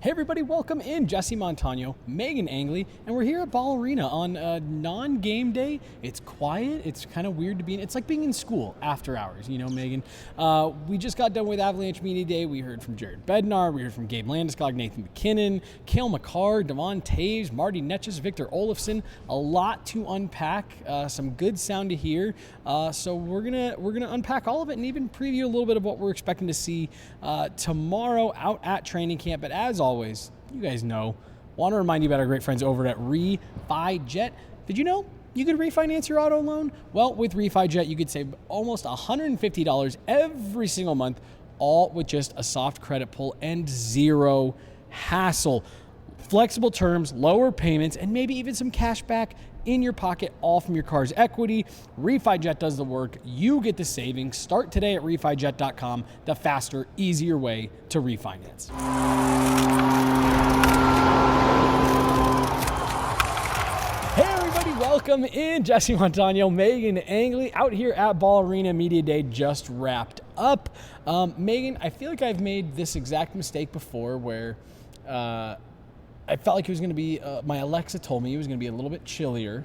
Hey everybody, welcome in. Jesse Montano, Meghan Angley, and we're here at Ball Arena on a non-game day. It's quiet. It's kind of weird to be in. It's like being in school after hours, you know, Megan. We just got done with Avalanche Media Day. We heard from Jared Bednar. We heard from Gabe Landeskog, Nathan MacKinnon, Cale Makar, Devon Toews, Marty Netjes, Victor Olofsson. A lot to unpack. Some good sound to hear. So we're gonna unpack all of it and even preview a little bit of what we're expecting to see tomorrow out at training camp. But as always, you guys know, want to remind you about our great friends over at RefiJet. Did you know you could refinance your auto loan? Well, with RefiJet, you could save almost $150 every single month, all with just a soft credit pull and zero hassle. Flexible terms, lower payments, and maybe even some cash back in your pocket, all from your car's equity. RefiJet does the work. You get the savings. Start today at RefiJet.com, the faster, easier way to refinance. Hey everybody, welcome in. Jesse Montano, Meghan Angley, out here at Ball Arena. Media Day just wrapped up. Meghan, I feel like I've made this exact mistake before where I felt like it was going to be, my Alexa told me it was going to be a little bit chillier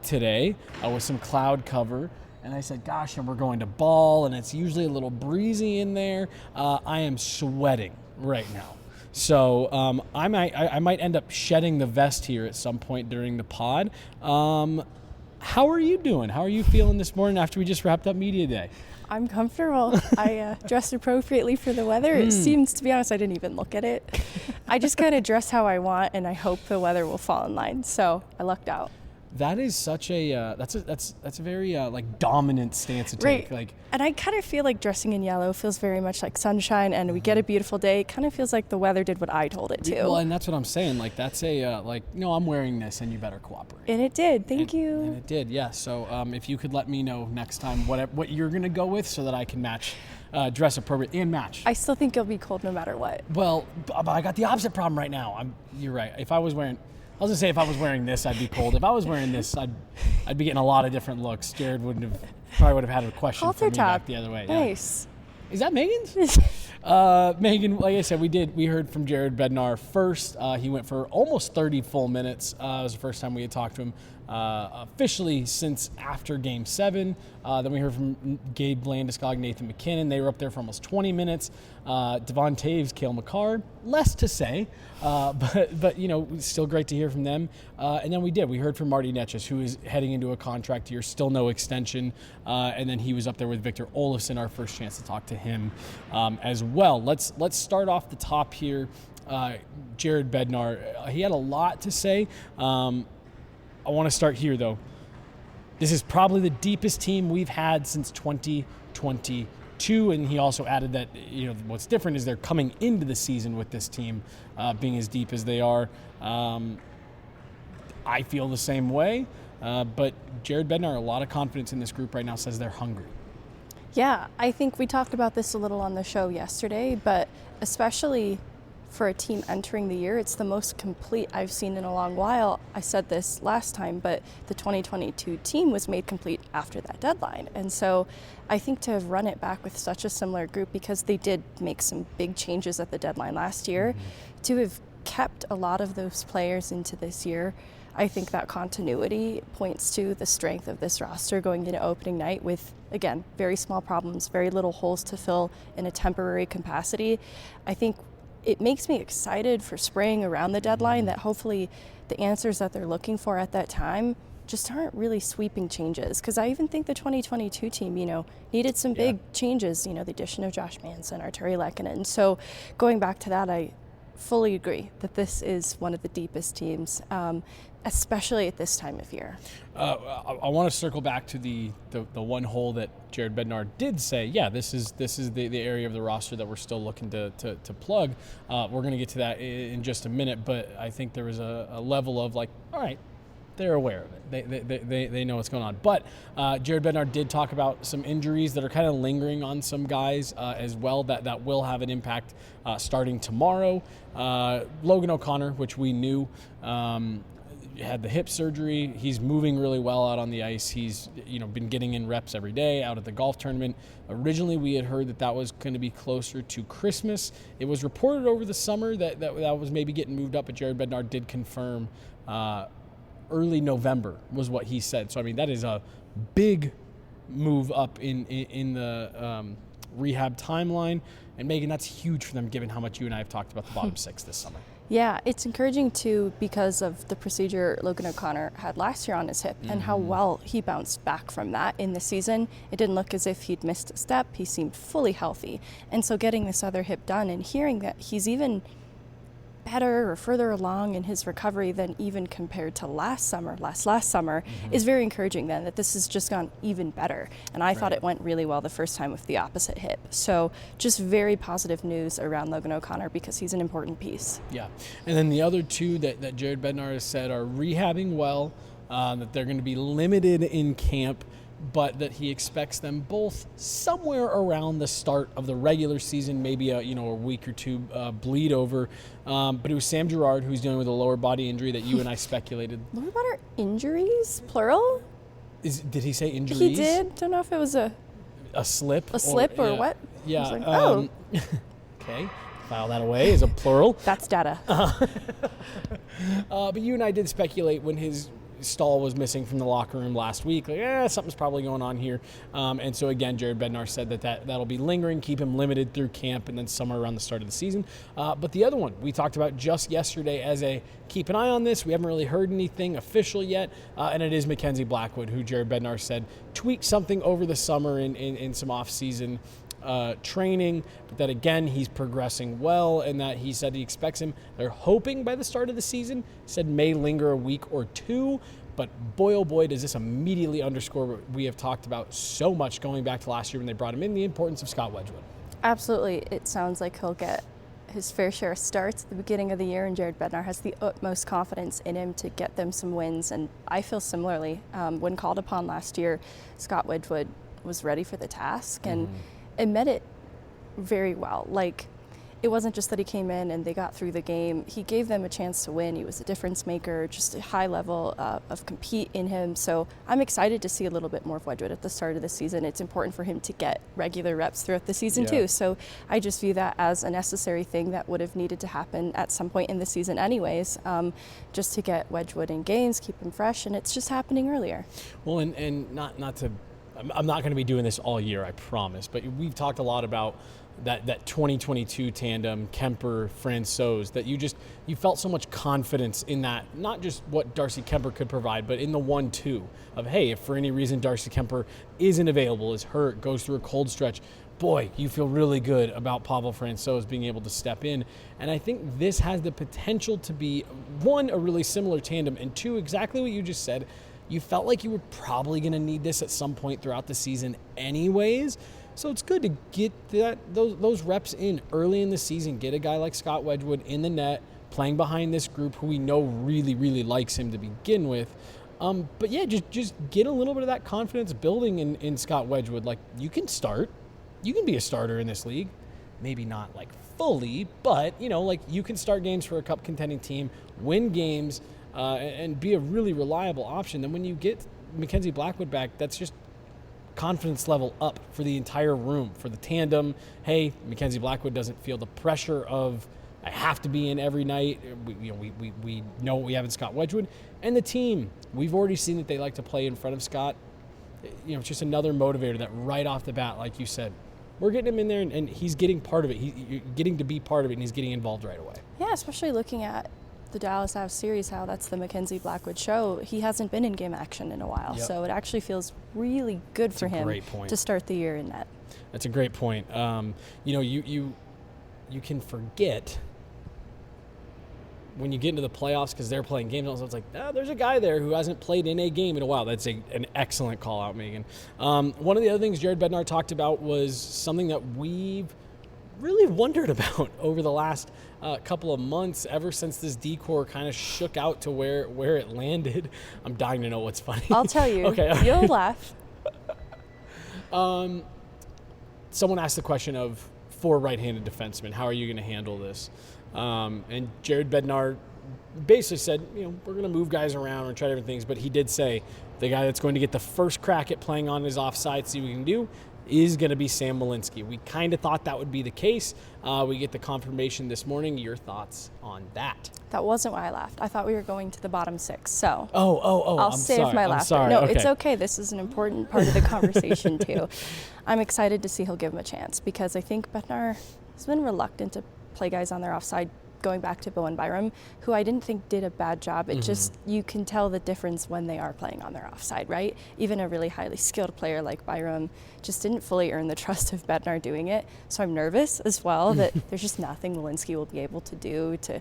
today with some cloud cover. And I said, gosh, and we're going to Ball, and it's usually a little breezy in there. I am sweating right now. So I might end up shedding the vest here at some point during the pod. How are you doing? How are you feeling this morning after we just wrapped up Media Day? I'm comfortable. I dressed appropriately for the weather. It seems, to be honest, I didn't even look at it. I just kind of dress how I want, and I hope the weather will fall in line. So I lucked out. That is such a that's a very like dominant stance to take. Right. Like, and I kind of feel like dressing in yellow feels very much like sunshine, and we get a beautiful day. It kind of feels like the weather did what I told it to. Well, and that's what I'm saying. Like, that's a like, no, I'm wearing this, and you better cooperate. And it did. Thank you. And it did. Yeah. So if you could let me know next time what you're gonna go with, so that I can match, dress appropriate and match. I still think it'll be cold no matter what. Well, but I got the opposite problem right now. You're right. If I was wearing this, I'd be cold. If I was wearing this, I'd be getting a lot of different looks. Jared probably would have had a question for me back the other way. Nice. Yeah. Is that Megan's? Meghan, like I said, we heard from Jared Bednar first. He went for almost 30 full minutes. It was the first time we had talked to him officially since after Game 7. Then we heard from Gabe Landeskog, Nathan MacKinnon. They were up there for almost 20 minutes. Devon Toews, Cale Makar, less to say, but you know, still great to hear from them. And then we heard from Marty Netjes, who is heading into a contract year, still no extension. And then he was up there with Victor Olofsson, our first chance to talk to him as well. Let's start off the top here. Jared Bednar, he had a lot to say. I want to start here, though. This is probably the deepest team we've had since 2022, and he also added that, you know, what's different is they're coming into the season with this team being as deep as they are. I feel the same way, but Jared Bednar, a lot of confidence in this group right now, says they're hungry. Yeah, I think we talked about this a little on the show yesterday, but especially for a team entering the year, it's the most complete I've seen in a long while. I said this last time, but the 2022 team was made complete after that deadline. And so I think to have run it back with such a similar group, because they did make some big changes at the deadline last year, to have kept a lot of those players into this year, I think that continuity points to the strength of this roster going into opening night with, again, very small problems, very little holes to fill in a temporary capacity. I think it makes me excited for spring around the deadline, that hopefully the answers that they're looking for at that time just aren't really sweeping changes. Because I even think the 2022 team, you know, needed some big changes, you know, the addition of Josh Manson, Arturi Lehkonen. So going back to that, I fully agree that this is one of the deepest teams, especially at this time of year. I want to circle back to the one hole that Jared Bednar did say, yeah, this is the area of the roster that we're still looking to plug. We're going to get to that in just a minute, but I think there was a level of like, all right, they're aware of it. They know what's going on. But Jared Bednar did talk about some injuries that are kind of lingering on some guys as well that will have an impact starting tomorrow. Logan O'Connor, which we knew, had the hip surgery. He's moving really well out on the ice. He's been getting in reps every day out at the golf tournament. Originally, we had heard that was going to be closer to Christmas. It was reported over the summer that was maybe getting moved up, but Jared Bednar did confirm early November was what he said. So, I mean, that is a big move up in the rehab timeline. And Megan, that's huge for them given how much you and I have talked about the bottom six this summer. Yeah, it's encouraging too because of the procedure Logan O'Connor had last year on his hip and how well he bounced back from that in the season. It didn't look as if he'd missed a step. He seemed fully healthy. And so getting this other hip done and hearing that he's even better or further along in his recovery than even compared to last summer is very encouraging then, that this has just gone even better. And I thought it went really well the first time with the opposite hip. So just very positive news around Logan O'Connor because he's an important piece. Yeah. And then the other two that Jared Bednar has said are rehabbing well, that they're going to be limited in camp, but that he expects them both somewhere around the start of the regular season, maybe a week or two bleed over. But it was Sam Girard who's dealing with a lower body injury that you and I speculated. Lower body injuries, plural? Did he say injuries? He did. Don't know if it was a slip. A slip or what? Yeah. I was like, oh. Okay. File that away as a plural. That's data. But you and I did speculate when his stall was missing from the locker room last week. Something's probably going on here. And so again, Jared Bednar said that'll be lingering, keep him limited through camp and then somewhere around the start of the season. But the other one we talked about just yesterday as a keep an eye on this. We haven't really heard anything official yet. And it is Mackenzie Blackwood, who Jared Bednar said tweaked something over the summer in some off-season training, but that again he's progressing well, and that he said he expects him. They're hoping by the start of the season. Said may linger a week or two, but boy oh boy does this immediately underscore what we have talked about so much going back to last year when they brought him in, the importance of Scott Wedgwood. Absolutely, it sounds like he'll get his fair share of starts at the beginning of the year, and Jared Bednar has the utmost confidence in him to get them some wins. And I feel similarly. When called upon last year, Scott Wedgwood was ready for the task and met it very well. Like, it wasn't just that he came in and they got through the game. He gave them a chance to win. He was a difference maker, just a high level of compete in him. So I'm excited to see a little bit more of Wedgwood at the start of the season. It's important for him to get regular reps throughout the season too. So I just view that as a necessary thing that would have needed to happen at some point in the season anyways, just to get Wedgwood in games, keep him fresh, and it's just happening earlier. Well, and not to, I'm not going to be doing this all year, I promise, but we've talked a lot about that 2022 tandem, Kemper, Francouz, that you felt so much confidence in that, not just what Darcy Kemper could provide, but in the 1-2 of, hey, if for any reason Darcy Kemper isn't available, is hurt, goes through a cold stretch, boy, you feel really good about Pavel Francouz being able to step in. And I think this has the potential to be, one, a really similar tandem, and two, exactly what you just said. You felt like you were probably going to need this at some point throughout the season anyways. So it's good to get those reps in early in the season. Get a guy like Scott Wedgwood in the net, playing behind this group who we know really, really likes him to begin with. But yeah, just get a little bit of that confidence building in Scott Wedgwood. Like, you can start. You can be a starter in this league. Maybe not like fully, but you can start games for a cup contending team, win games, and be a really reliable option. Then when you get Mackenzie Blackwood back, that's just confidence level up for the entire room, for the tandem. Hey, Mackenzie Blackwood doesn't feel the pressure of, I have to be in every night. We know what we have in Scott Wedgwood. And the team, we've already seen that they like to play in front of Scott. It's just another motivator that right off the bat, like you said, we're getting him in there and he's getting part of it. He's getting to be part of it, and he's getting involved right away. Yeah, especially looking at the Dallas Avs series, how that's the Mackenzie Blackwood show. He hasn't been in game action in a while, so it actually feels really good for him to start the year in net. That's a great point. You can forget when you get into the playoffs because they're playing games. Also, it's like, there's a guy there who hasn't played in a game in a while. That's an excellent call out, Megan. One of the other things Jared Bednar talked about was something that we've really wondered about over the last couple of months, ever since this decor kind of shook out to where it landed. I'm dying to know what's funny. I'll tell you. Okay. You'll laugh. Someone asked the question of, for right-handed defensemen, how are you going to handle this? And Jared Bednar basically said, we're going to move guys around and try different things, but he did say the guy that's going to get the first crack at playing on his offside, see what we can do, is going to be Sam Malinsky. We kind of thought that would be the case. We get the confirmation this morning. Your thoughts on that? That wasn't why I laughed. I thought we were going to the bottom 6. So I'll save my laughter. No, it's okay. This is an important part of the conversation too. I'm excited to see he'll give him a chance because I think Bednar has been reluctant to play guys on their offside going back to Bowen Byram, who I didn't think did a bad job. It just, you can tell the difference when they are playing on their offside, right? Even a really highly skilled player like Byram just didn't fully earn the trust of Bednar doing it. So I'm nervous as well that there's just nothing Malinsky will be able to do to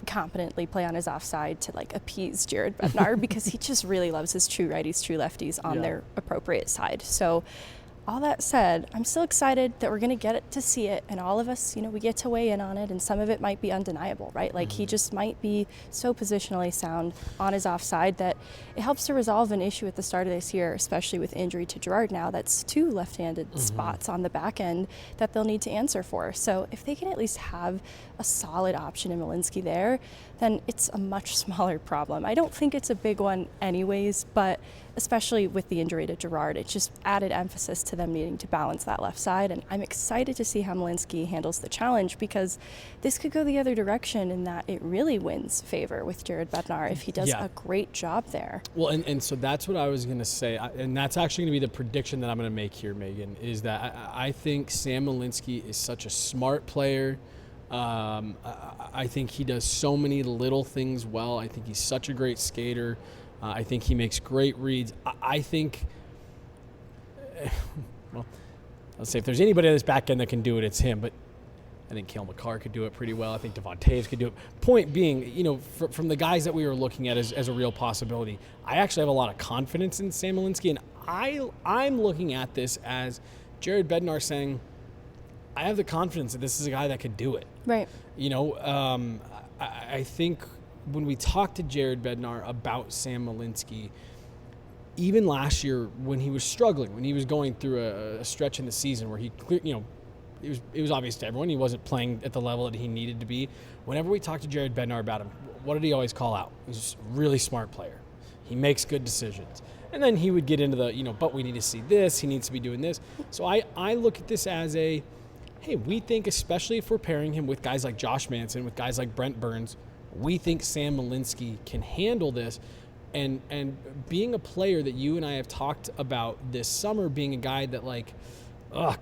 competently play on his offside to like appease Jared Bednar because he just really loves his true righties, true lefties on their appropriate side. So all that said, I'm still excited that we're going to get to see it, and all of us, we get to weigh in on it, and some of it might be undeniable, right? Like he just might be so positionally sound on his offside that it helps to resolve an issue at the start of this year, especially with injury to Gerard now. That's 2 left-handed spots on the back end that they'll need to answer for. So if they can at least have a solid option in Malinsky there, then it's a much smaller problem. I don't think it's a big one anyways, but especially with the injury to Gerard, it just added emphasis to them needing to balance that left side. And I'm excited to see how Malinsky handles the challenge because this could go the other direction in that it really wins favor with Jared Bednar if he does a great job there. Well, and so that's what I was going to say. And that's actually going to be the prediction that I'm going to make here, Megan, is that I think Sam Malinsky is such a smart player. I think he does so many little things well. I think he's such a great skater. I think he makes great reads. I think, well, let's say if there's anybody on this back end that can do it, it's him. But I think Cale Makar could do it pretty well. I think Devon Taves could do it. Point being, from the guys that we were looking at as a real possibility, I actually have a lot of confidence in Sam Malinsky. And I'm looking at this as Jared Bednar saying, I have the confidence that this is a guy that could do it. Right. I think when we talked to Jared Bednar about Sam Malinsky, even last year when he was struggling, when he was going through a stretch in the season where he, it was obvious to everyone he wasn't playing at the level that he needed to be. Whenever we talked to Jared Bednar about him, what did he always call out? He's a really smart player. He makes good decisions. And then he would get into the, but we need to see this. He needs to be doing this. So I look at this as hey, we think, especially if we're pairing him with guys like Josh Manson, with guys like Brent Burns, we think Sam Malinsky can handle this. And being a player that you and I have talked about this summer, being a guy that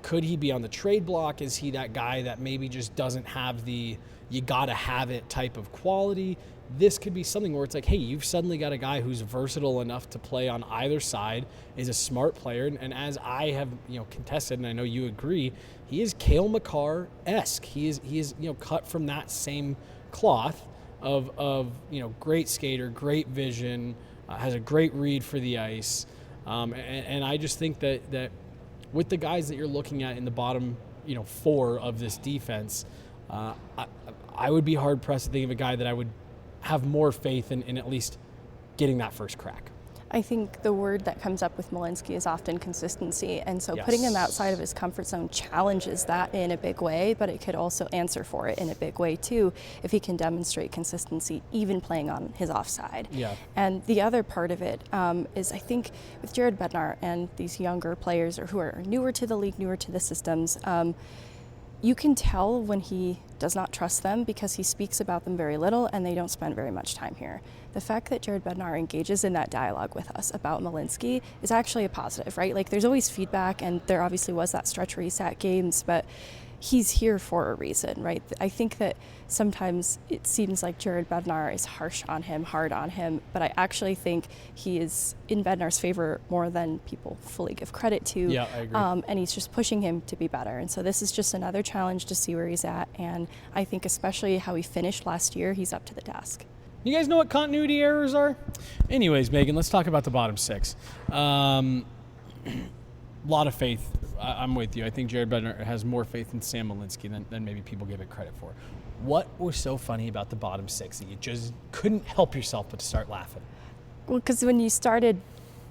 could he be on the trade block? Is he that guy that maybe just doesn't have the you gotta have it type of quality? This could be something where it's like, hey, you've suddenly got a guy who's versatile enough to play on either side, is a smart player, and as I have contested, and I know you agree, he is Cale Makar-esque. He is cut from that same cloth of great skater, great vision, has a great read for the ice, and I just think that with the guys that you're looking at in the bottom 4 of this defense, I would be hard pressed to think of a guy that I would have more faith in at least getting that first crack. I think the word that comes up with Malinsky is often consistency, and so putting him outside of his comfort zone challenges that in a big way, but it could also answer for it in a big way too if he can demonstrate consistency even playing on his offside. Yeah. And the other part of it is I think with Jared Bednar and these younger players or who are newer to the league, newer to the systems, you can tell when he does not trust them because he speaks about them very little and they don't spend very much time here. The fact that Jared Bednar engages in that dialogue with us about Malinsky is actually a positive, right? Like there's always feedback and there obviously was that stretch where he sat games, but he's here for a reason, right? I think that sometimes it seems like Jared Bednar is harsh on him, hard on him, but I actually think he is in Bednar's favor more than people fully give credit to. Yeah, I agree. And he's just pushing him to be better. And so this is just another challenge to see where he's at. And I think especially how he finished last year, he's up to the task. You guys know what continuity errors are? Anyways, Megan, let's talk about the bottom 6. Lot of faith. I'm with you. I think Jared Bednar has more faith in Sam Malinsky than maybe people give it credit for. What was so funny about the bottom 6 that you just couldn't help yourself but to start laughing? Well, because when you started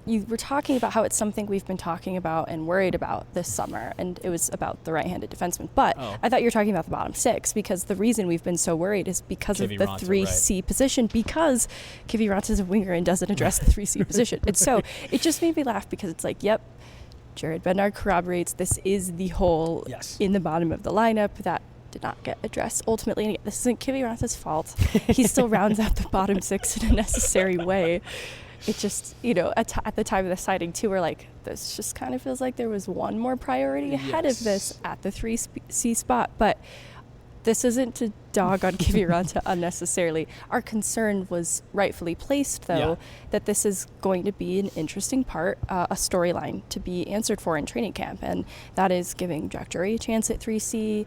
you were talking about how it's something we've been talking about and worried about this summer, and it was about the right-handed defenseman. But I thought you were talking about the bottom six, because the reason we've been so worried is because of the Raanta, 3C position, because Kiviranta is a winger and doesn't address the 3C position. And so it just made me laugh, because it's like, yep, Jared Bednar corroborates this is the hole in the bottom of the lineup that did not get addressed ultimately. And this isn't Kiviranta's fault. He still rounds out the bottom six in a necessary way. It just, at the time of the signing too, we're like, this just kind of feels like there was one more priority ahead of this at the 3C spot. But this isn't to dog on Kiviranta unnecessarily. Our concern was rightfully placed, though, that this is going to be an interesting part, a storyline to be answered for in training camp. And that is giving Jack Drury a chance at 3C.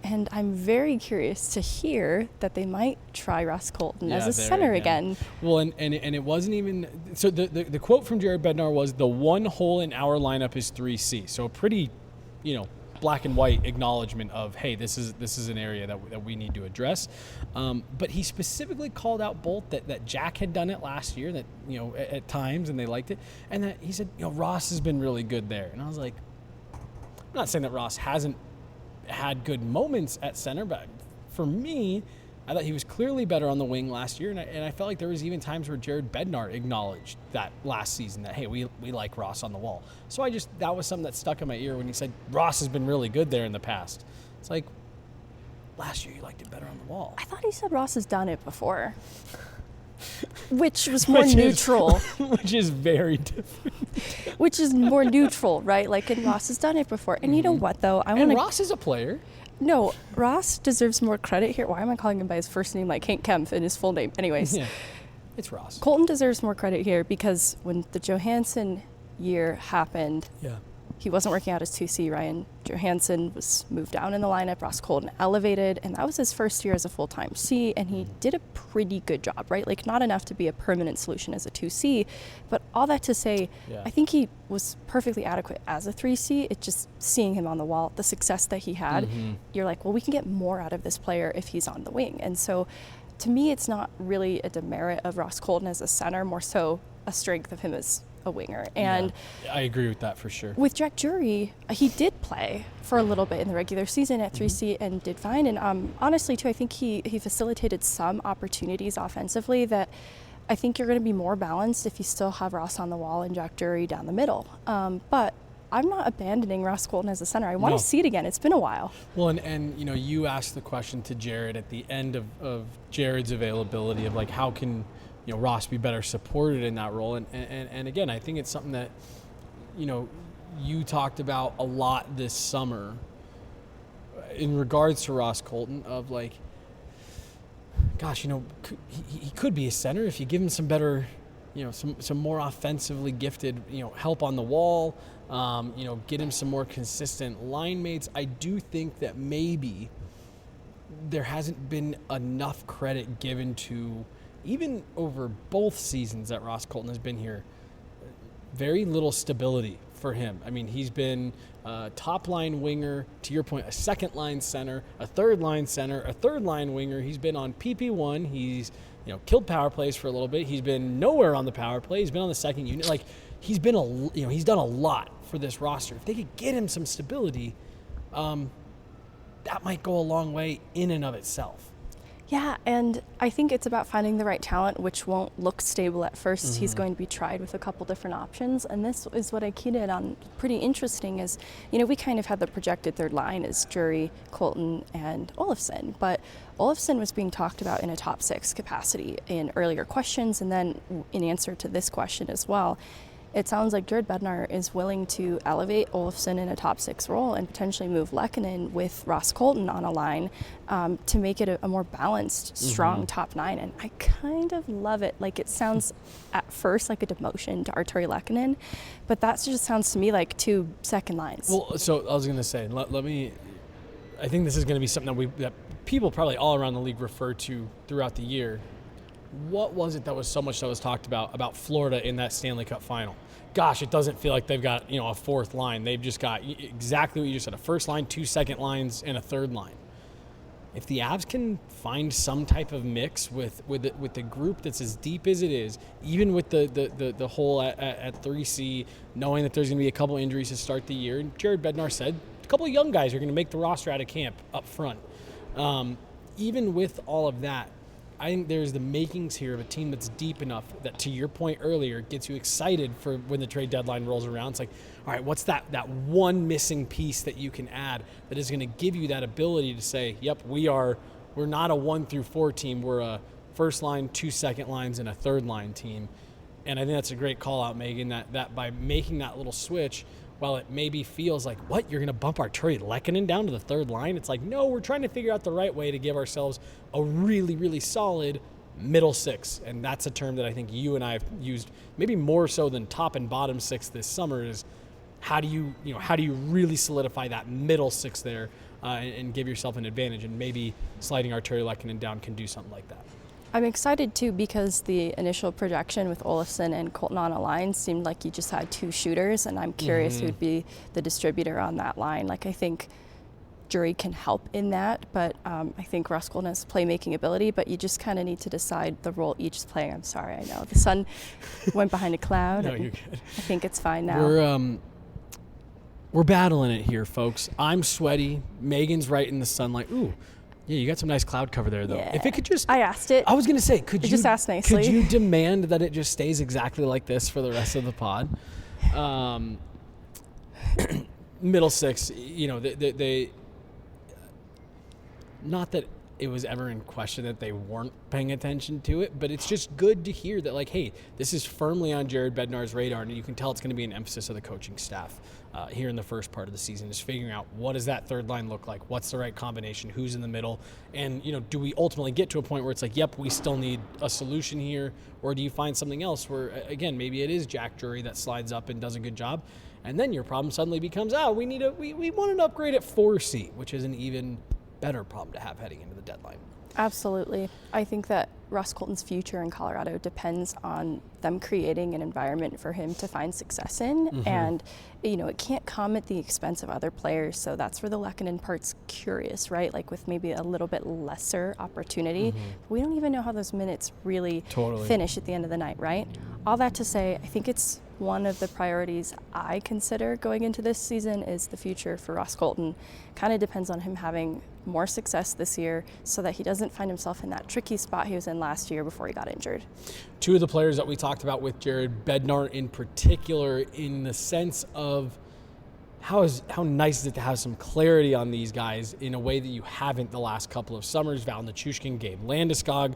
And I'm very curious to hear that they might try Ross Colton as a center again. Well, and it wasn't even so. The quote from Jared Bednar was, "The one hole in our lineup is 3C." So a pretty, black and white acknowledgement of, hey, this is an area that we need to address. But he specifically called out both that Jack had done it last year, that at times, and they liked it, and that he said Ross has been really good there. And I was like, I'm not saying that Ross hasn't had good moments at center, but for me, I thought he was clearly better on the wing last year, and I felt like there was even times where Jared Bednar acknowledged that last season that, hey, we like Ross on the wall. So that was something that stuck in my ear when he said Ross has been really good there in the past. It's like, last year you liked it better on the wall. I thought he said Ross has done it before, which was more neutral. Which is very different. Which is more neutral, right? Like, and Ross has done it before. And you know what, though? Ross is a player. No, Ross deserves more credit here. Why am I calling him by his first name like Hank Kempf and his full name? Anyways. Yeah, it's Ross. Colton deserves more credit here, because when the Johansson year happened, he wasn't working out as 2C. Ryan Johansson was moved down in the lineup. Ross Colton elevated, and that was his first year as a full-time C, and he did a pretty good job, right? Like, not enough to be a permanent solution as a 2C, but all that to say, I think he was perfectly adequate as a 3C. It's just seeing him on the wall, the success that he had, you're like, well, we can get more out of this player if he's on the wing. And so, to me, it's not really a demerit of Ross Colton as a center, more so a strength of him as a winger. And I agree with that for sure. With Jack Drury, he did play for a little bit in the regular season at 3C and did fine. And honestly, too, I think he facilitated some opportunities offensively that I think you're going to be more balanced if you still have Ross on the wall and Jack Drury down the middle. But I'm not abandoning Ross Colton as a center. I want to see it again. It's been a while. Well, and you asked the question to Jared at the end of Jared's availability of, like, how can Ross be better supported in that role. And again, I think it's something that, you talked about a lot this summer in regards to Ross Colton of, like, gosh, he could be a center if you give him some better, some more offensively gifted, help on the wall, get him some more consistent line mates. I do think that maybe there hasn't been enough credit given to, even over both seasons that Ross Colton has been here, very little stability for him. I mean, he's been a top-line winger, to your point, a second-line center, a third-line center, a third-line winger. He's been on PP1. He's killed power plays for a little bit. He's been nowhere on the power play. He's been on the second unit. Like, he's been he's done a lot for this roster. If they could get him some stability, that might go a long way in and of itself. Yeah, and I think it's about finding the right talent, which won't look stable at first. He's going to be tried with a couple different options, and this is what I keyed in on. Pretty interesting is, we kind of had the projected third line as Drury, Colton, and Olofsson, but Olofsson was being talked about in a top six capacity in earlier questions, and then in answer to this question as well. It sounds like Jared Bednar is willing to elevate Olofsson in a top six role and potentially move Lehkonen with Ross Colton on a line to make it a more balanced, strong top nine. And I kind of love it. Like, it sounds at first like a demotion to Arturi Lehkonen, but that just sounds to me like two second lines. Well, so I was going to say, I think this is going to be something that people probably all around the league refer to throughout the year. What was it that was so much that was talked about Florida in that Stanley Cup final? Gosh, it doesn't feel like they've got, a fourth line. They've just got exactly what you just said, a first line, two second lines, and a third line. if the Avs can find some type of mix with the group that's as deep as it is, even with the hole at 3C, knowing that there's going to be a couple injuries to start the year, and Jared Bednar said a couple of young guys are going to make the roster out of camp up front. Even with all of that, I think there's the makings here of a team that's deep enough that, to your point earlier, gets you excited for when the trade deadline rolls around. It's like, all right, what's that one missing piece that you can add that is going to give you that ability to say, yep, we're not a 1 through 4 team. We're a first line, 2 second lines, and a third line team. And I think that's a great call out, Megan, that by making that little switch, while it maybe feels like, what, you're going to bump our Terry Lehkonen down to the third line? It's like, no, we're trying to figure out the right way to give ourselves a really, really solid middle six. And that's a term that I think you and I have used maybe more so than top and bottom six this summer is how do you really solidify that middle six there and give yourself an advantage? And maybe sliding our Terry Lehkonen down can do something like that. I'm excited too because the initial projection with Olofsson and Colton on a line seemed like you just had 2 shooters, and I'm curious who'd be the distributor on that line. Like, I think Drury can help in that, but I think Ross Colton has playmaking ability, but you just kind of need to decide the role each is playing. I'm sorry, I know the sun went behind a cloud. No, you're good. I think it's fine now. We're battling it here, folks. I'm sweaty. Megan's right in the sunlight. Ooh. Yeah, you got some nice cloud cover there, though. Yeah. If it could just... I asked it. I was going to say, could you just ask nicely. Could you demand that it just stays exactly like this for the rest of the pod? Middle six, they not that it was ever in question that they weren't paying attention to it, but it's just good to hear that, like, hey, this is firmly on Jared Bednar's radar, and you can tell it's going to be an emphasis of the coaching staff here in the first part of the season, is figuring out what does that third line look like, what's the right combination, who's in the middle, and, do we ultimately get to a point where it's like, yep, we still need a solution here, or do you find something else where, again, maybe it is Jack Drury that slides up and does a good job, and then your problem suddenly becomes, we want an upgrade at 4C, which is an even better problem to have heading into the deadline. Absolutely. I think that Ross Colton's future in Colorado depends on them creating an environment for him to find success in. Mm-hmm. And, it can't come at the expense of other players. So that's where the Lehkonen part's curious, right? Like with maybe a little bit lesser opportunity. Mm-hmm. We don't even know how those minutes really finish at the end of the night, right? All that to say, I think it's one of the priorities I consider going into this season is the future for Ross Colton. Kind of depends on him having more success this year so that he doesn't find himself in that tricky spot he was in last year before he got injured. 2 of the players that we talked about with Jared Bednar in particular, in the sense of how nice is it to have some clarity on these guys in a way that you haven't the last couple of summers. Val Nichushkin, Gabe Landeskog.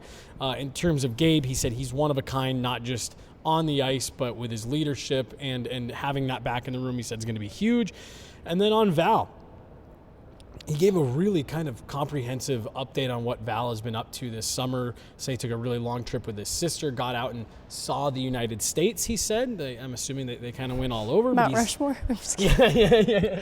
In terms of Gabe, he said he's one of a kind, not just on the ice, but with his leadership and having that back in the room, he said is going to be huge. And then on Val, he gave a really kind of comprehensive update on what Val has been up to this summer. Say he took a really long trip with his sister, got out and saw the United States, he said. I'm assuming that they kind of went all over. Mount Rushmore? I'm just kidding.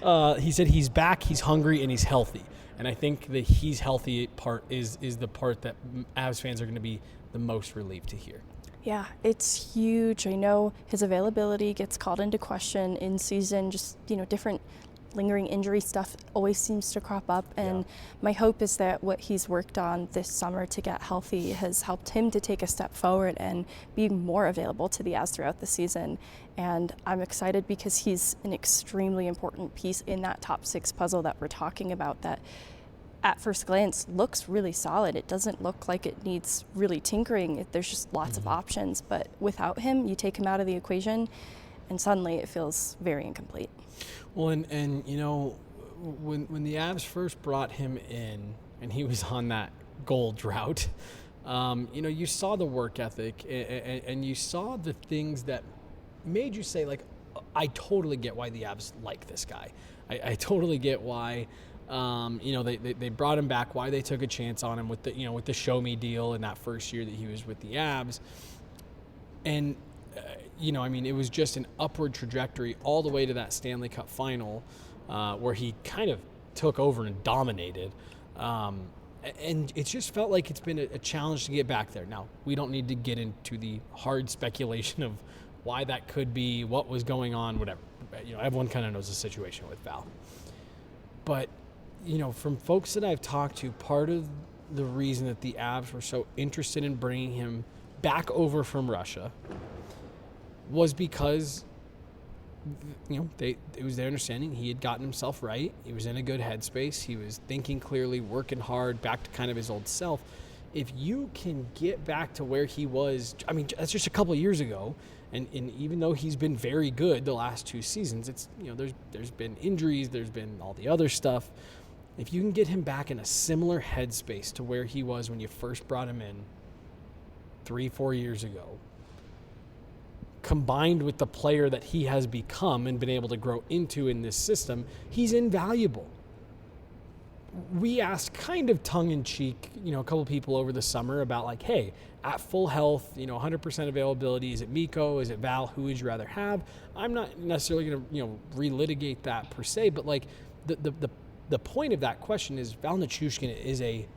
Yeah. He said he's back, he's hungry, and he's healthy. And I think the he's healthy part is the part that Avs fans are going to be the most relieved to hear. Yeah, it's huge. I know his availability gets called into question in season, just, different lingering injury stuff always seems to crop up, and my hope is that what he's worked on this summer to get healthy has helped him to take a step forward and be more available to the Avs throughout the season. And I'm excited because he's an extremely important piece in that top 6 puzzle that we're talking about that at first glance looks really solid. It doesn't look like it needs really tinkering. There's just lots of options, but without him, you take him out of the equation and suddenly it feels very incomplete. Well, and when the Avs first brought him in and he was on that goal drought, you saw the work ethic and you saw the things that made you say, like, I totally get why the Avs like this guy. I totally get why, they brought him back, why they took a chance on him with the Show Me deal in that first year that he was with the Avs. And it was just an upward trajectory all the way to that Stanley Cup final where he kind of took over and dominated. And it just felt like it's been a challenge to get back there. Now, we don't need to get into the hard speculation of why that could be, what was going on, whatever. Everyone kind of knows the situation with Val. But from folks that I've talked to, part of the reason that the Avs were so interested in bringing him back over from Russia was because, it was their understanding he had gotten himself right. He was in a good headspace. He was thinking clearly, working hard, back to kind of his old self. If you can get back to where he was, that's just a couple of years ago. And even though he's been very good the last 2 seasons, it's, there's been injuries, there's been all the other stuff. If you can get him back in a similar headspace to where he was when you first brought him in 3-4 years ago, combined with the player that he has become and been able to grow into in this system, he's invaluable. We asked kind of tongue-in-cheek, a couple people over the summer about like, hey, at full health, 100% availability, is it Mikko, is it Val, who would you rather have? I'm not necessarily going to, relitigate that per se, but like the point of that question is Val Nichushkin is a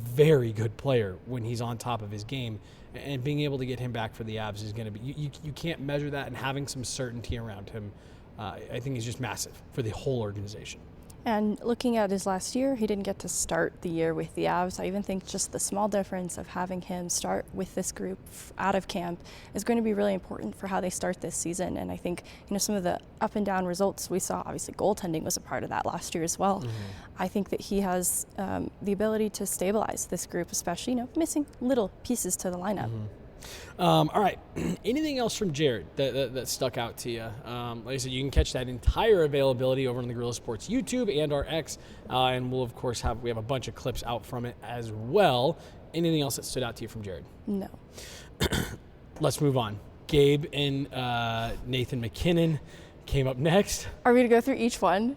very good player when he's on top of his game, and being able to get him back for the Avs is going to be, you can't measure that, and having some certainty around him, I think is just massive for the whole organization. And looking at his last year, he didn't get to start the year with the Avs. I even think just the small difference of having him start with this group out of camp is going to be really important for how they start this season. And I think, some of the up and down results we saw, obviously goaltending was a part of that last year as well. Mm-hmm. I think that he has the ability to stabilize this group, especially, missing little pieces to the lineup. Mm-hmm. All right. Anything else from Jared that stuck out to you? Like I said, you can catch that entire availability over on the Guerrilla Sports YouTube and our X, and we'll of course have a bunch of clips out from it as well. Anything else that stood out to you from Jared? No. Let's move on. Gabe and Nathan MacKinnon came up next. Are we to go through each one?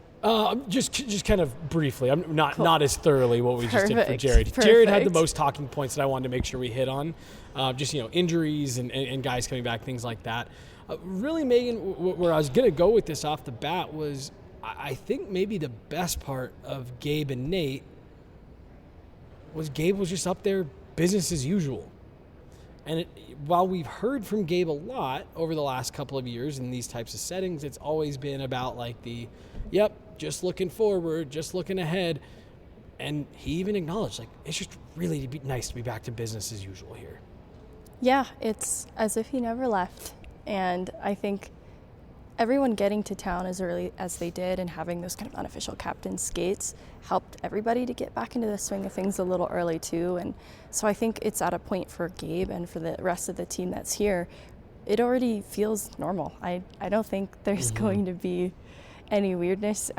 Just kind of briefly. I'm not as thoroughly what we just did for Jared. Perfect. Jared had the most talking points that I wanted to make sure we hit on. Injuries and guys coming back, things like that. Really, Megan, where I was going to go with this off the bat was I think maybe the best part of Gabe and Nate was Gabe was just up there business as usual. And while we've heard from Gabe a lot over the last couple of years in these types of settings, it's always been about like just looking forward, just looking ahead. And he even acknowledged, like, it's just really nice to be back to business as usual here. Yeah, it's as if he never left. And I think everyone getting to town as early as they did and having those kind of unofficial captain skates helped everybody to get back into the swing of things a little early too. And so I think it's at a point for Gabe and for the rest of the team that's here, it already feels normal. I don't think there's going to be any weirdness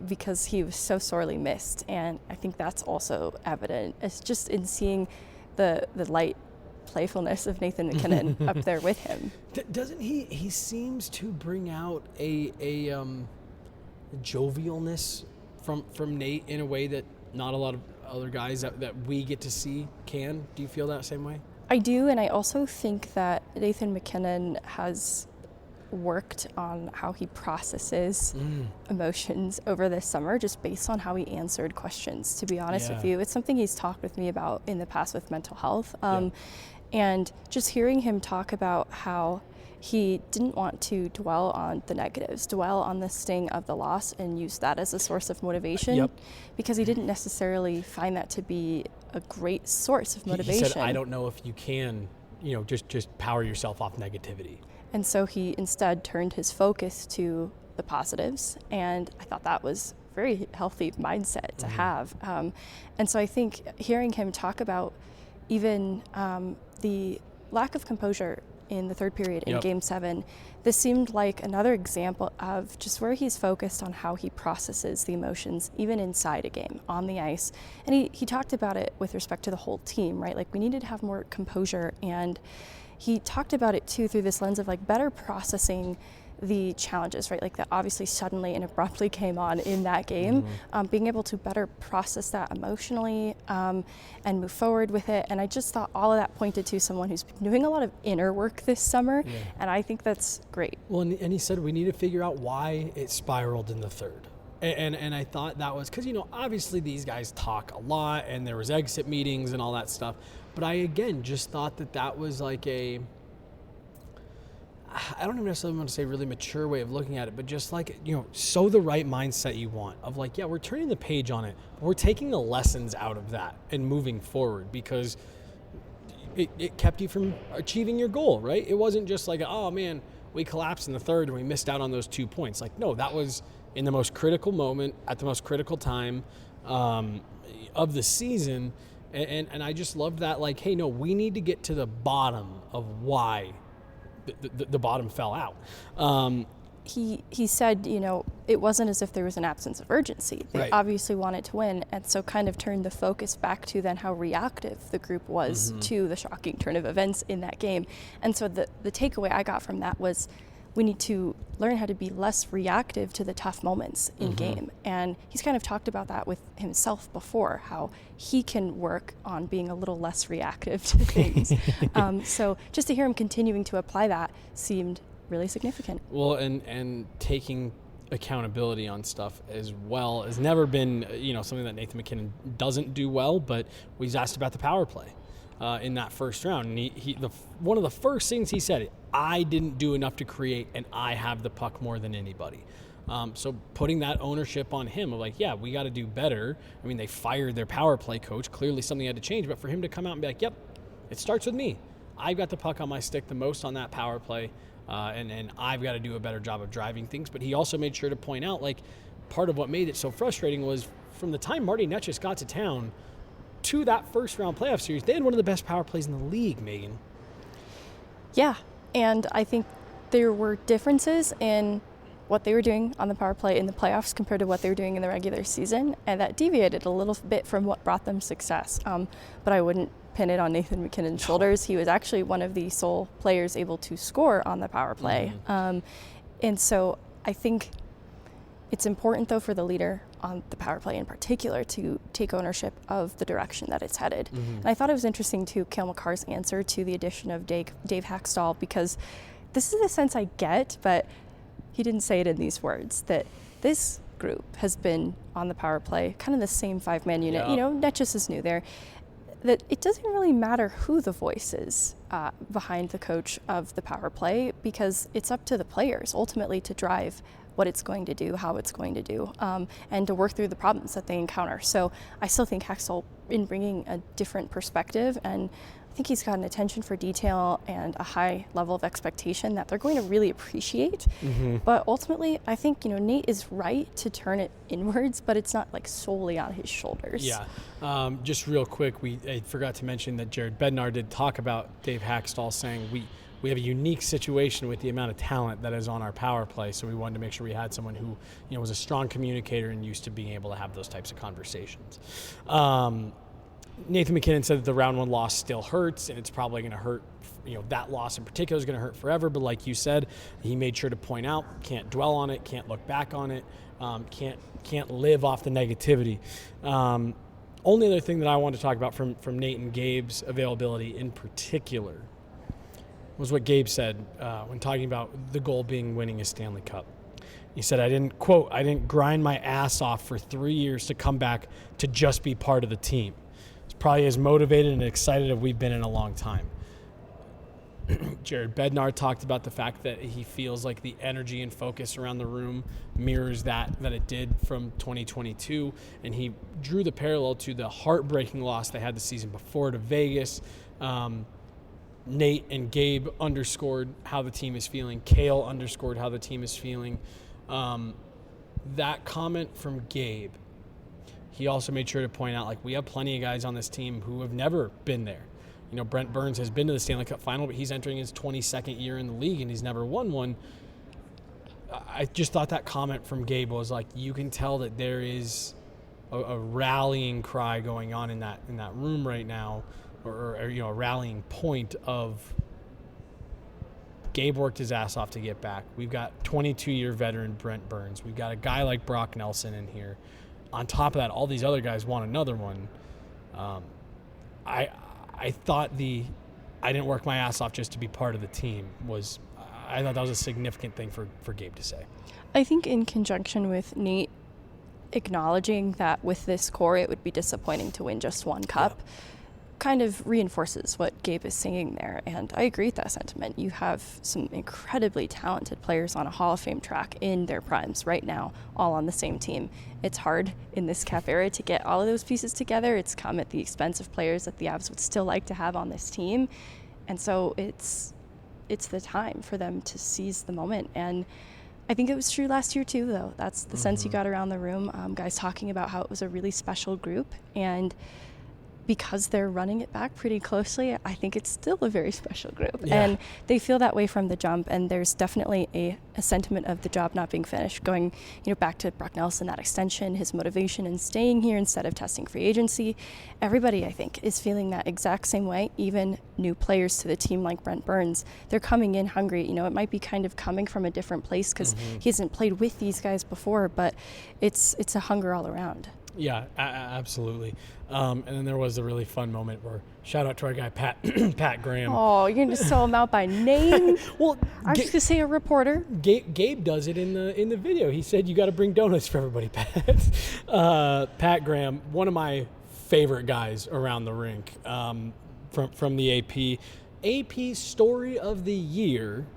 because he was so sorely missed. And I think that's also evident. It's just in seeing the light playfulness of Nathan MacKinnon up there with him. Doesn't he seems to bring out a jovialness from Nate in a way that not a lot of other guys that we get to see can. Do you feel that same way? I do, and I also think that Nathan MacKinnon has worked on how he processes emotions over this summer, just based on how he answered questions, to be honest with you. It's something he's talked with me about in the past with mental health. And just hearing him talk about how he didn't want to dwell on the negatives, dwell on the sting of the loss and use that as a source of motivation, because he didn't necessarily find that to be a great source of motivation. He said, I don't know if you can, just power yourself off negativity. And so he instead turned his focus to the positives, and I thought that was a very healthy mindset to have. And so I think hearing him talk about even the lack of composure in the third period in Game 7, this seemed like another example of just where he's focused on how he processes the emotions, even inside a game, on the ice. And he talked about it with respect to the whole team, right? Like, we needed to have more composure, and he talked about it too through this lens of like better processing the challenges, right? Like that obviously suddenly and abruptly came on in that game, being able to better process that emotionally and move forward with it. And I just thought all of that pointed to someone who's been doing a lot of inner work this summer, and I think that's great. Well, and he said we need to figure out why it spiraled in the third. And I thought that was because, obviously these guys talk a lot and there was exit meetings and all that stuff. But I, again, just thought that was like I don't even necessarily want to say really mature way of looking at it, but just like, so the right mindset you want of like, yeah, we're turning the page on it. But we're taking the lessons out of that and moving forward because it kept you from achieving your goal, right? It wasn't just like, oh man, we collapsed in the third and we missed out on those 2 points. Like, no, that was in the most critical moment at the most critical time of the season. And I just love that, like, hey, no, we need to get to the bottom of why the bottom fell out. He said, it wasn't as if there was an absence of urgency. They obviously wanted to win, and so kind of turned the focus back to then how reactive the group was to the shocking turn of events in that game. And so the takeaway I got from that was we need to learn how to be less reactive to the tough moments in game. And he's kind of talked about that with himself before, how he can work on being a little less reactive to things. So just to hear him continuing to apply that seemed really significant. Well, and taking accountability on stuff as well has never been, something that Nathan MacKinnon doesn't do well, but he's asked about the power play in that first round. And one of the first things he said, I didn't do enough to create, and I have the puck more than anybody. So putting that ownership on him of like, yeah, we got to do better. I mean, they fired their power play coach. Clearly something had to change, but for him to come out and be like, yep, it starts with me. I've got the puck on my stick the most on that power play. And I've got to do a better job of driving things. But he also made sure to point out, like, part of what made it so frustrating was from the time Marty Netchis got to town to that first round playoff series, they had one of the best power plays in the league, Megan. Yeah, and I think there were differences in what they were doing on the power play in the playoffs compared to what they were doing in the regular season, and that deviated a little bit from what brought them success. But I wouldn't pin it on Nathan MacKinnon's shoulders. He was actually one of the sole players able to score on the power play. And so I think it's important, though, for the leader on the power play in particular to take ownership of the direction that it's headed. And I thought it was interesting, too, Cale Makar's answer to the addition of Dave Hackstall, because this is the sense I get, but he didn't say it in these words, that this group has been on the power play, kind of the same five-man unit. Yeah. Netchis is new there. That it doesn't really matter who the voice is behind the coach of the power play, because it's up to the players ultimately to drive what it's going to do, how it's going to do, and to work through the problems that they encounter. So I still think Hackstall, in bringing a different perspective, and I think he's got an attention for detail and a high level of expectation that they're going to really appreciate. But ultimately, I think, Nate is right to turn it inwards, but it's not like solely on his shoulders. Yeah. Just real quick, I forgot to mention that Jared Bednar did talk about Dave Hackstall, saying we have a unique situation with the amount of talent that is on our power play, so we wanted to make sure we had someone who was a strong communicator and used to being able to have those types of conversations. Nathan MacKinnon said that the round one loss still hurts, and it's probably going to hurt. That loss in particular is going to hurt forever. But like you said, he made sure to point out, can't dwell on it, can't look back on it, can't live off the negativity. Only other thing that I wanted to talk about from Nate and Gabe's availability in particular was what Gabe said when talking about the goal being winning a Stanley Cup. He said, I didn't grind my ass off for 3 years to come back to just be part of the team. It's probably as motivated and excited as we've been in a long time. Jared Bednar talked about the fact that he feels like the energy and focus around the room mirrors that it did from 2022, and he drew the parallel to the heartbreaking loss they had the season before to Vegas. Nate and Gabe underscored how the team is feeling. Cale underscored how the team is feeling. That comment from Gabe, he also made sure to point out, like, we have plenty of guys on this team who have never been there. Brent Burns has been to the Stanley Cup final, but he's entering his 22nd year in the league and he's never won one. I just thought that comment from Gabe was like, you can tell that there is a rallying cry going on in that room right now, or a rallying point of Gabe worked his ass off to get back. We've got 22-year veteran Brent Burns. We've got a guy like Brock Nelson in here. On top of that, all these other guys want another one. I thought I didn't work my ass off just to be part of the team I thought that was a significant thing for Gabe to say. I think in conjunction with Nate acknowledging that with this core it would be disappointing to win just one cup, kind of reinforces what Gabe is saying there. And I agree with that sentiment. You have some incredibly talented players on a Hall of Fame track in their primes right now, all on the same team. It's hard in this cap era to get all of those pieces together. It's come at the expense of players that the Avs would still like to have on this team. And so it's the time for them to seize the moment. And I think it was true last year too, though. That's the sense you got around the room. Guys talking about how it was a really special group, and because they're running it back pretty closely, I think it's still a very special group. Yeah. And they feel that way from the jump, and there's definitely a sentiment of the job not being finished, going back to Brock Nelson, that extension, his motivation in staying here instead of testing free agency. Everybody, I think, is feeling that exact same way, even new players to the team like Brent Burns. They're coming in hungry. It might be kind of coming from a different place because he hasn't played with these guys before, but it's a hunger all around. Yeah, absolutely. And then there was a really fun moment where, shout out to our guy, Pat Graham. Oh, you're going to sell him out by name? Well, I was going to say a reporter. Gabe does it in the video. He said, you got to bring donuts for everybody, Pat. Pat Graham, one of my favorite guys around the rink, from the AP. AP Story of the Year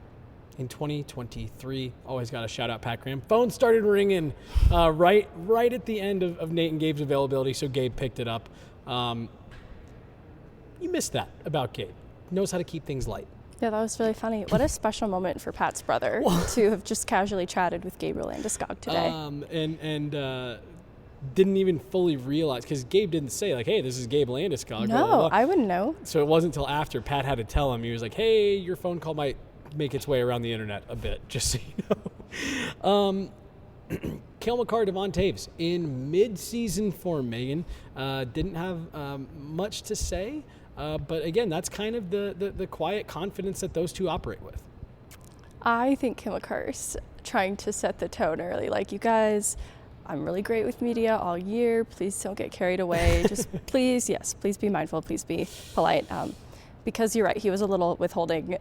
in 2023. Always got to shout out Pat Graham. Phone started ringing right at the end of Nate and Gabe's availability, so Gabe picked it up. You missed that about Gabe. Knows how to keep things light. Yeah, that was really funny. What a special moment for Pat's brother to have just casually chatted with Gabriel Landeskog today. And didn't even fully realize, because Gabe didn't say, like, hey, this is Gabe Landeskog. No, blah, blah, blah. I wouldn't know. So it wasn't until after Pat had to tell him. He was like, hey, your phone call might make its way around the internet a bit, just so you know. Cale Makar, Devon Toews in mid-season form, Megan. Didn't have much to say, but again, that's kind of the quiet confidence that those two operate with. I think Cale Makar's trying to set the tone early. Like, you guys, I'm really great with media all year. Please don't get carried away. Just please be mindful. Please be polite. Because you're right, he was a little withholding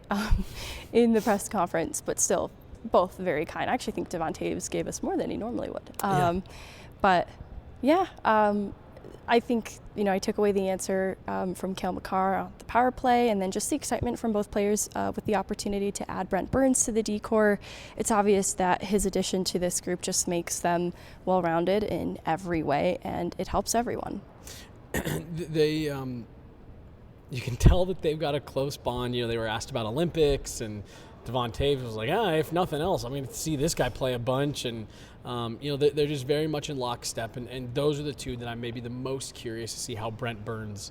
in the press conference, but still both very kind. I actually think Devon Toews gave us more than he normally would. But yeah, I think, I took away the answer from Cale Makar on the power play, and then just the excitement from both players with the opportunity to add Brent Burns to the D-core. It's obvious that his addition to this group just makes them well-rounded in every way, and it helps everyone. You can tell that they've got a close bond. They were asked about Olympics, and Devon Toews was like, if nothing else, I'm going to see this guy play a bunch. And, they're just very much in lockstep. And those are the two that I'm maybe the most curious to see how Brent Burns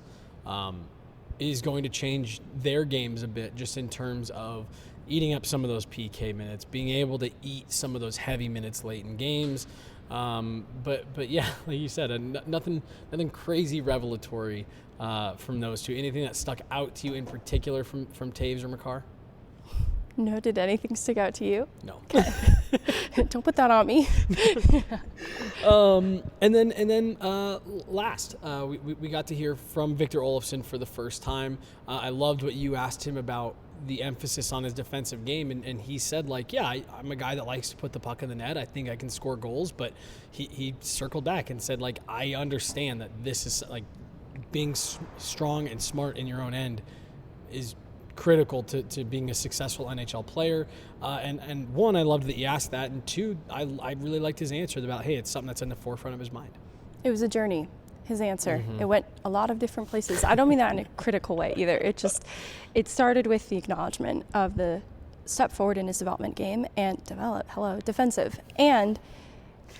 is going to change their games a bit, just in terms of eating up some of those PK minutes, being able to eat some of those heavy minutes late in games. But yeah, like you said, nothing crazy revelatory from those two. Anything that stuck out to you in particular from Toews or Makar? No, did anything stick out to you? No. Okay. Don't put that on me. And then last, we got to hear from Victor Olofsson for the first time. I loved what you asked him about the emphasis on his defensive game, and he said, like, I'm a guy that likes to put the puck in the net. I think I can score goals, but he circled back and said, like, I understand that this is, like, being strong and smart in your own end is critical to being a successful NHL player. And one, I loved that you asked that, and two, I really liked his answer about, hey, it's something that's in the forefront of his mind. It was a journey. His answer. It went a lot of different places. I don't mean that in a critical way either. It started with the acknowledgement of the step forward in his development game and defensive. And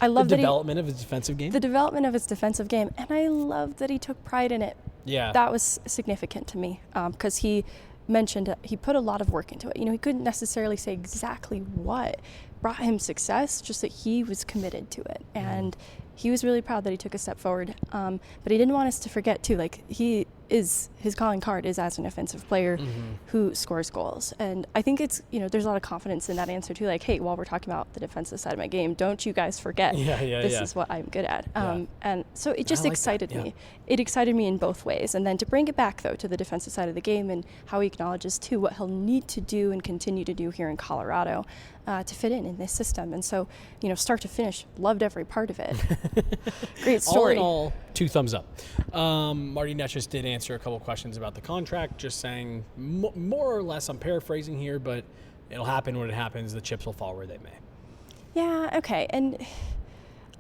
I love the development of his defensive game? The development of his defensive game. And I love that he took pride in it. Yeah. That was significant to me because he mentioned he put a lot of work into it. He couldn't necessarily say exactly what brought him success, just that he was committed to it. And he was really proud that he took a step forward. But he didn't want us to forget, too, like, his calling card is as an offensive player who scores goals. And I think it's, there's a lot of confidence in that answer, too. Like, hey, while we're talking about the defensive side of my game, don't you guys forget this is what I'm good at. And so it just excited me. It excited me in both ways. And then to bring it back, though, to the defensive side of the game and how he acknowledges, too, what he'll need to do and continue to do here in Colorado to fit in this system. And so, start to finish, loved every part of it. Great story. All in all, 2 thumbs up. Marty Netchus did answer a couple questions about the contract, just saying more or less, I'm paraphrasing here, but it'll happen when it happens. The chips will fall where they may. Yeah, okay. And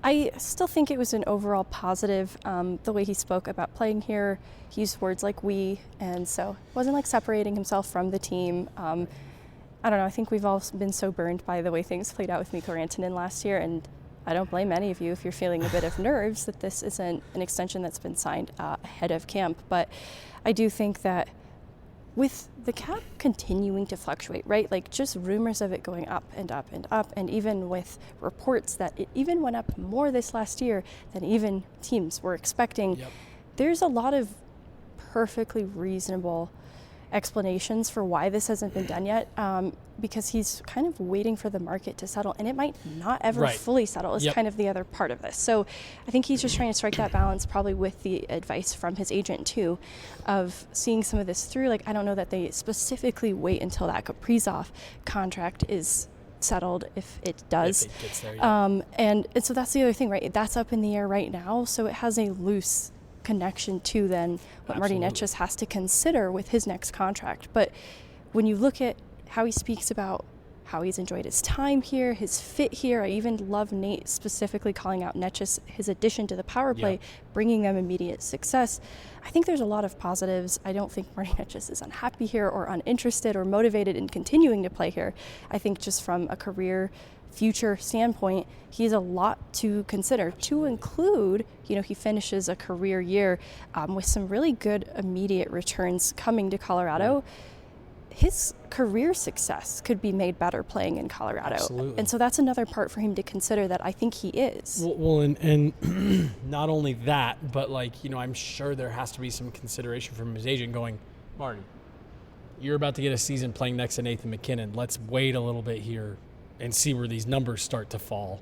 I still think it was an overall positive, the way he spoke about playing here. He used words like we, and so it wasn't like separating himself from the team. I don't know, I think we've all been so burned by the way things played out with Mikko Rantanen last year, and I don't blame any of you if you're feeling a bit of nerves that this isn't an extension that's been signed ahead of camp. But I do think that with the cap continuing to fluctuate, right? Like just rumors of it going up and up and up, and even with reports that it even went up more this last year than even teams were expecting. Yep. There's a lot of perfectly reasonable explanations for why this hasn't been done yet, because he's kind of waiting for the market to settle, and it might not ever fully settle is kind of the other part of this. So I think he's just trying to strike that balance, probably with the advice from his agent too, of seeing some of this through. Like, I don't know that they specifically wait until that Kaprizov contract is settled, if it does. If it gets there, yeah. And so that's the other thing, right? That's up in the air right now, so it has a loose connection to then what Marty Necas has to consider with his next contract. But when you look at how he speaks about how he's enjoyed his time here, his fit here, I even love Nate specifically calling out Necas, his addition to the power play, bringing them immediate success. I think there's a lot of positives. I don't think Marty Necas is unhappy here or uninterested or motivated in continuing to play here. I think just from a career future standpoint, he has a lot to consider, to include, he finishes a career year with some really good immediate returns coming to Colorado. His career success could be made better playing in Colorado. Absolutely. And so that's another part for him to consider that I think he is. Well, and not only that, but I'm sure there has to be some consideration from his agent going, Marty, you're about to get a season playing next to Nathan MacKinnon. Let's wait a little bit here and see where these numbers start to fall,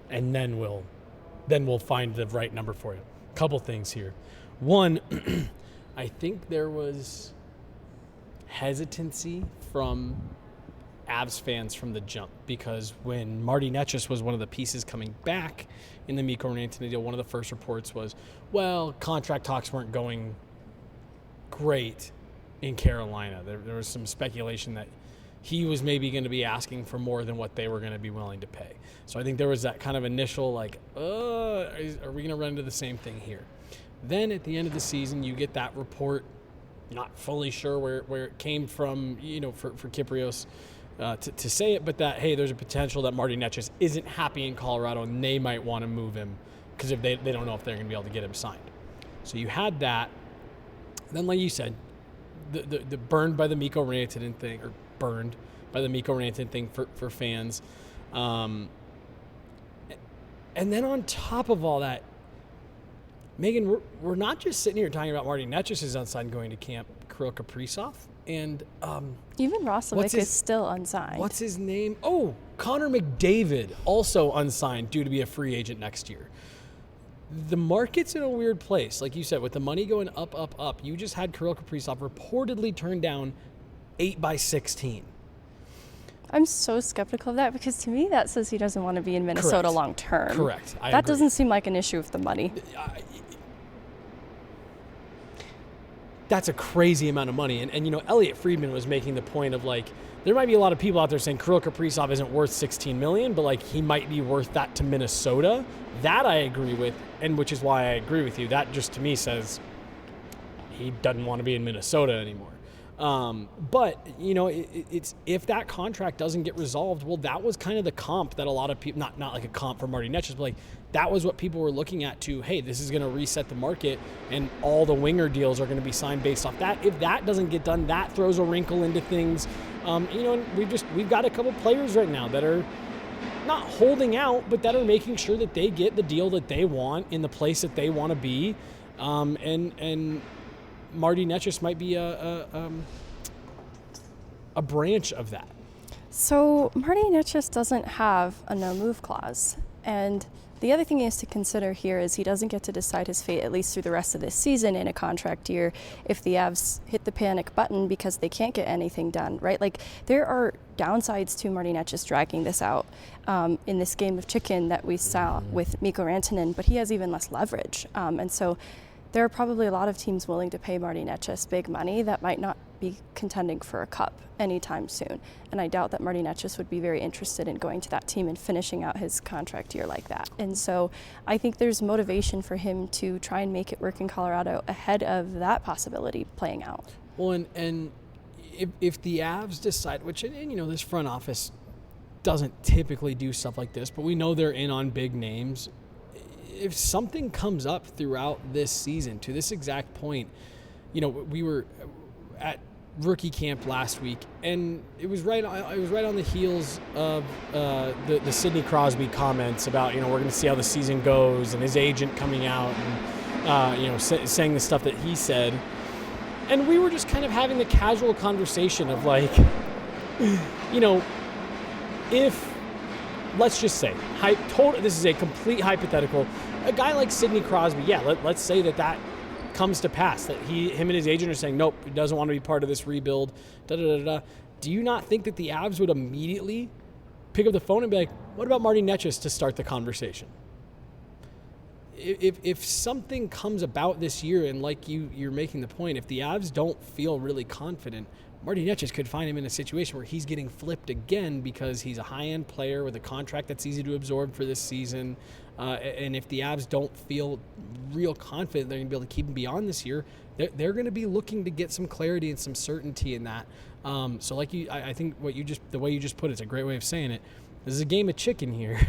and then we'll find the right number for you. Couple things here. One, I think there was hesitancy from Avs fans from the jump, because when Marty Necas was one of the pieces coming back in the Mikko Rantanen deal, one of the first reports was, well, contract talks weren't going great in Carolina. There was some speculation that he was maybe going to be asking for more than what they were going to be willing to pay. So I think there was that kind of initial are we going to run into the same thing here? Then at the end of the season, you get that report, not fully sure where it came from, for Kyprios to say it, but that, hey, there's a potential that Marty Necas isn't happy in Colorado and they might want to move him because if they don't know if they're going to be able to get him signed. So you had that. Then, like you said, the burned by the Mikko Rantanen thing, or burned by the Mikko Rantanen thing for fans. And then on top of all that, Megan, we're not just sitting here talking about Marty Necas is unsigned going to camp, Kirill Kaprizov, and even Roslovic is still unsigned. What's his name? Oh, Connor McDavid, also unsigned, due to be a free agent next year. The market's in a weird place. Like you said, with the money going up, you just had Kirill Kaprizov reportedly turned down 8/16. I'm so skeptical of that, because to me that says he doesn't want to be in Minnesota long term. Correct. I that agree. Doesn't seem like an issue with the money. That's a crazy amount of money. And Elliot Friedman was making the point of there might be a lot of people out there saying Kirill Kaprizov isn't worth $16 million, but he might be worth that to Minnesota. That I agree with, and which is why I agree with you. That just to me says he doesn't want to be in Minnesota anymore. But it's if that contract doesn't get resolved, well, that was kind of the comp that a lot of people, not like a comp for Marty Necas, but that was what people were looking at to, hey, this is going to reset the market and all the winger deals are going to be signed based off that. If that doesn't get done, that throws a wrinkle into things. And we've got a couple players right now that are not holding out, but that are making sure that they get the deal that they want in the place that they want to be. And Marty Necas might be a branch of that. So Marty Necas doesn't have a no-move clause. And the other thing he has to consider here is he doesn't get to decide his fate, at least through the rest of this season in a contract year, if the Avs hit the panic button because they can't get anything done, right? There are downsides to Marty Necas dragging this out in this game of chicken that we saw with Mikko Rantanen, but he has even less leverage. And so there are probably a lot of teams willing to pay Marty Necas big money that might not be contending for a cup anytime soon. And I doubt that Marty Necas would be very interested in going to that team and finishing out his contract year like that. And so I think there's motivation for him to try and make it work in Colorado ahead of that possibility playing out. Well, and if the Avs decide, which, and you know, this front office doesn't typically do stuff like this, but we know they're in on big names. If something comes up throughout this season to this exact point, you know, we were at rookie camp last week, and it was right on the heels of the Sidney Crosby comments about, you know, we're going to see how the season goes, and his agent coming out and you know, saying the stuff that he said, and we were just kind of having the casual conversation of like, you know, if, let's just say, this is a complete hypothetical, a guy like Sidney Crosby, yeah, let's say that comes to pass, that him and his agent are saying, nope, he doesn't want to be part of this rebuild, da-da-da-da. Do you not think that the Avs would immediately pick up the phone and be like, what about Marty Necas to start the conversation? If something comes about this year, and like you're making the point, if the Avs don't feel really confident, Marty Necas could find him in a situation where he's getting flipped again because he's a high-end player with a contract that's easy to absorb for this season. And if the Avs don't feel real confident they're going to be able to keep him beyond this year, they're going to be looking to get some clarity and some certainty in that. So like I think the way you just put it, it's a great way of saying it. This is a game of chicken here.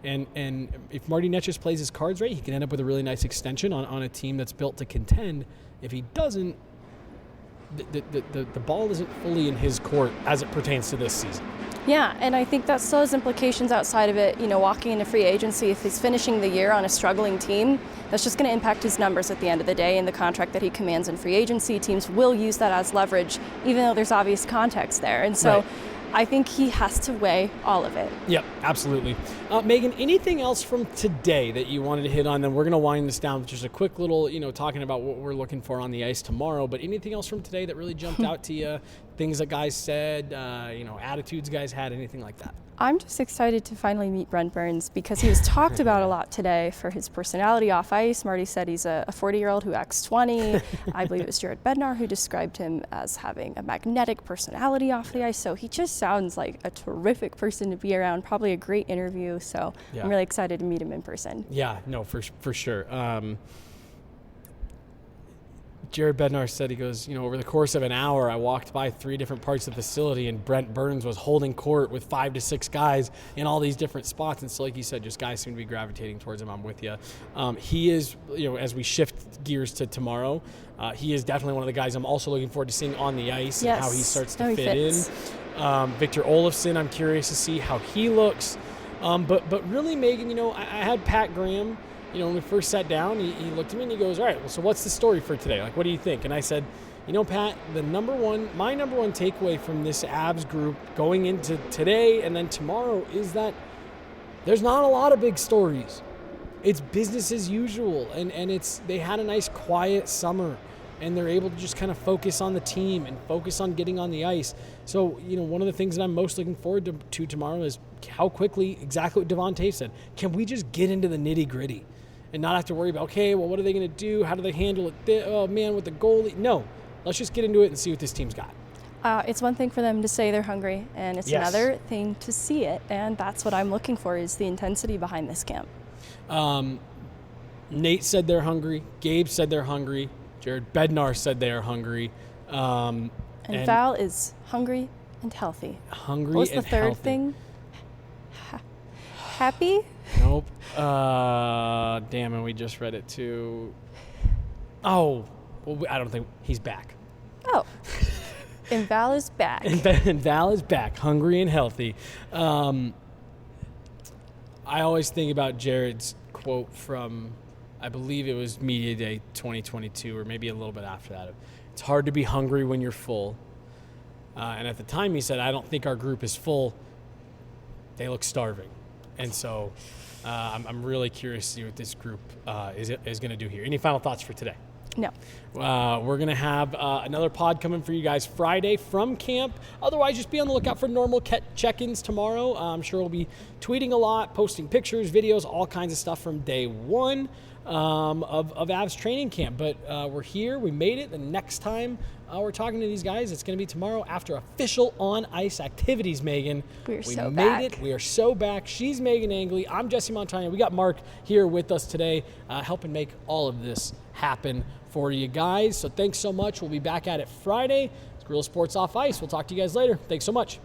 And if Marty Necas plays his cards right, he can end up with a really nice extension on a team that's built to contend. If he doesn't, the ball isn't fully in his court as it pertains to this season. Yeah, and I think that still has implications outside of it. You know, walking into free agency, if he's finishing the year on a struggling team, that's just going to impact his numbers at the end of the day and the contract that he commands in free agency. Teams will use that as leverage, even though there's obvious context there. And so right. I think he has to weigh all of it. Yep, absolutely. Megan, anything else from today that you wanted to hit on? Then we're going to wind this down with just a quick little, you know, talking about what we're looking for on the ice tomorrow. But anything else from today that really jumped out to you? Things that guys said, you know, attitudes guys had, anything like that? I'm just excited to finally meet Brent Burns because he was talked about a lot today for his personality off ice. Marty said he's a 40-year-old who acts 20. I believe it was Jared Bednar who described him as having a magnetic personality off the ice. So he just sounds like a terrific person to be around, probably a great interview. So yeah. I'm really excited to meet him in person. Yeah, no, for sure. Jared Bednar said, he goes, you know, over the course of an hour, I walked by 3 different parts of the facility, and Brent Burns was holding court with 5 to 6 guys in all these different spots. And so, like you said, just guys seem to be gravitating towards him. I'm with you. He is, you know, as we shift gears to tomorrow, he is definitely one of the guys I'm also looking forward to seeing on the ice. Yes. And how he starts to fit in. Victor Olofsson, I'm curious to see how he looks. But really, Megan, you know, I had Pat Graham. You know, when we first sat down, he looked at me and he goes, all right, well, so what's the story for today? Like, what do you think? And I said, you know, Pat, my number one takeaway from this Avs group going into today and then tomorrow is that there's not a lot of big stories. It's business as usual. And they had a nice quiet summer, and they're able to just kind of focus on the team and focus on getting on the ice. So, you know, one of the things that I'm most looking forward to tomorrow is how quickly, exactly what Devon Toews said, can we just get into the nitty gritty and not have to worry about, okay, well, what are they going to do? How do they handle it? Oh, man, with the goalie. No, let's just get into it and see what this team's got. It's one thing for them to say they're hungry, and it's another thing to see it. And that's what I'm looking for, is the intensity behind this camp. Nate said they're hungry. Gabe said they're hungry. Jared Bednar said they are hungry. And Val is hungry and healthy. Hungry what was and the third healthy. thing? Happy? Nope. Damn, and we just read it too. Oh, well, I don't think he's back. Oh. And Val is back. And Val is back, hungry and healthy. I always think about Jared's quote from, I believe it was Media Day 2022, or maybe a little bit after that. It's hard to be hungry when you're full. And at the time he said, I don't think our group is full. They look starving. And so I'm really curious to see what this group is going to do here. Any final thoughts for today? No. We're going to have another pod coming for you guys Friday from camp. Otherwise, just be on the lookout for normal check-ins tomorrow. I'm sure we'll be tweeting a lot, posting pictures, videos, all kinds of stuff from day one. of Avs training camp. But we're here. We made it. The next time we're talking to these guys, it's going to be tomorrow after official on-ice activities, Megan. We made back. it. We are so back. She's Meghan Angley. I'm Jesse Montano. We got Mark here with us today, helping make all of this happen for you guys. So thanks so much. We'll be back at it Friday. It's Guerrilla Sports Off Ice. We'll talk to you guys later. Thanks so much.